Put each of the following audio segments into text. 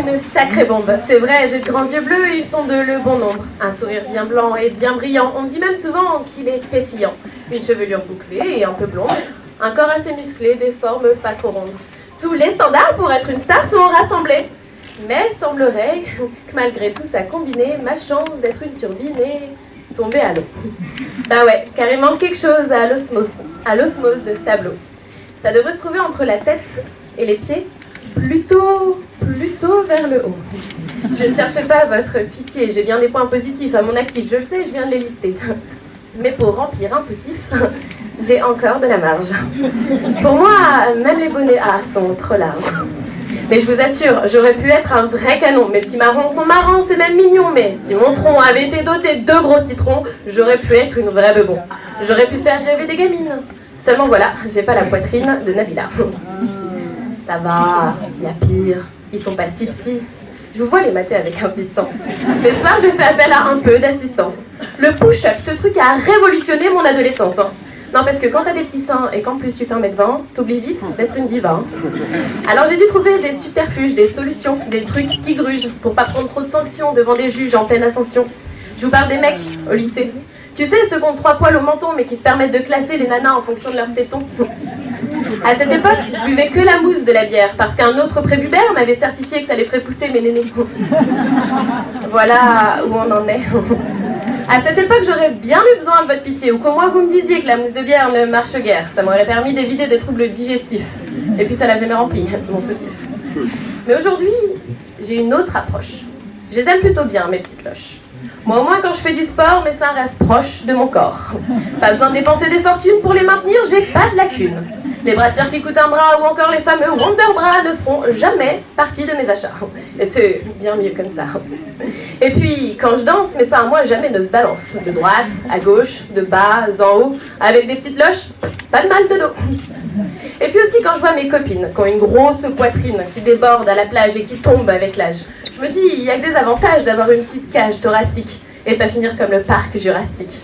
une sacrée bombe. C'est vrai, j'ai de grands yeux bleus, ils sont de le bon nombre. Un sourire bien blanc et bien brillant. On me dit même souvent qu'il est pétillant. Une chevelure bouclée et un peu blonde. Un corps assez musclé, des formes pas trop rondes. Tous les standards pour être une star sont rassemblés. Mais semblerait que malgré tout ça combiné, ma chance d'être une turbine est tombée à l'eau. Ben ouais, car il manque quelque chose à l'osmose de ce tableau. Ça devrait se trouver entre la tête et les pieds, plutôt vers le haut. Je ne cherchais pas votre pitié, j'ai bien des points positifs à mon actif, je le sais, je viens de les lister. Mais pour remplir un soutif, j'ai encore de la marge. Pour moi, même les bonnets A sont trop larges. Mais je vous assure, j'aurais pu être un vrai canon. Mes petits marrons sont marrants, c'est même mignon. Mais si mon tronc avait été doté de 2 gros citrons, j'aurais pu être une vraie bebon. J'aurais pu faire rêver des gamines. Seulement voilà, j'ai pas la poitrine de Nabila. Ça va, y a pire. Ils sont pas si petits. Je vous vois les mater avec insistance. Mais ce soir, j'ai fait appel à un peu d'assistance. Le push-up, ce truc a révolutionné mon adolescence. Hein. Non, parce que quand t'as des petits seins et qu'en plus tu fais 1m20, t'oublies vite d'être une diva. Hein. Alors j'ai dû trouver des subterfuges, des solutions, des trucs qui grugent pour pas prendre trop de sanctions devant des juges en pleine ascension. Je vous parle des mecs au lycée. Tu sais, ceux qui ont 3 poils au menton mais qui se permettent de classer les nanas en fonction de leurs tétons. À cette époque, je buvais que la mousse de la bière parce qu'un autre prépubère m'avait certifié que ça les ferait pousser mes nénés. Voilà où on en est. À cette époque, j'aurais bien eu besoin de votre pitié, ou qu'au moins vous me disiez que la mousse de bière ne marche guère. Ça m'aurait permis d'éviter des troubles digestifs. Et puis ça l'a jamais rempli, mon soutif. Mais aujourd'hui, j'ai une autre approche. Je les aime plutôt bien, mes petites loches. Moi au moins quand je fais du sport, mes seins restent proches de mon corps. Pas besoin de dépenser des fortunes pour les maintenir, j'ai pas de lacunes. Les brassières qui coûtent un bras ou encore les fameux Wonder Bras ne feront jamais partie de mes achats. Et c'est bien mieux comme ça. Et puis, quand je danse, mes seins à moi jamais ne se balancent. De droite, à gauche, de bas, en haut, avec des petites loches, pas de mal de dos. Et puis aussi quand je vois mes copines qui ont une grosse poitrine qui déborde à la plage et qui tombe avec l'âge, je me dis, il y a que des avantages d'avoir une petite cage thoracique et pas finir comme le parc jurassique.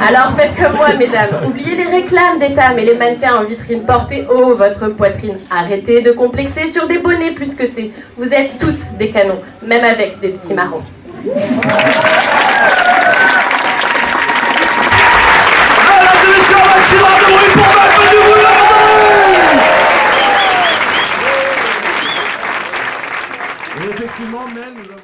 Alors faites comme moi, mesdames, oubliez les réclames d'état et les mannequins en vitrine, portez haut votre poitrine. Arrêtez de complexer sur des bonnets plus que c'est. Vous êtes toutes des canons, même avec des petits marrons. Effectivement, Mel, nous avons...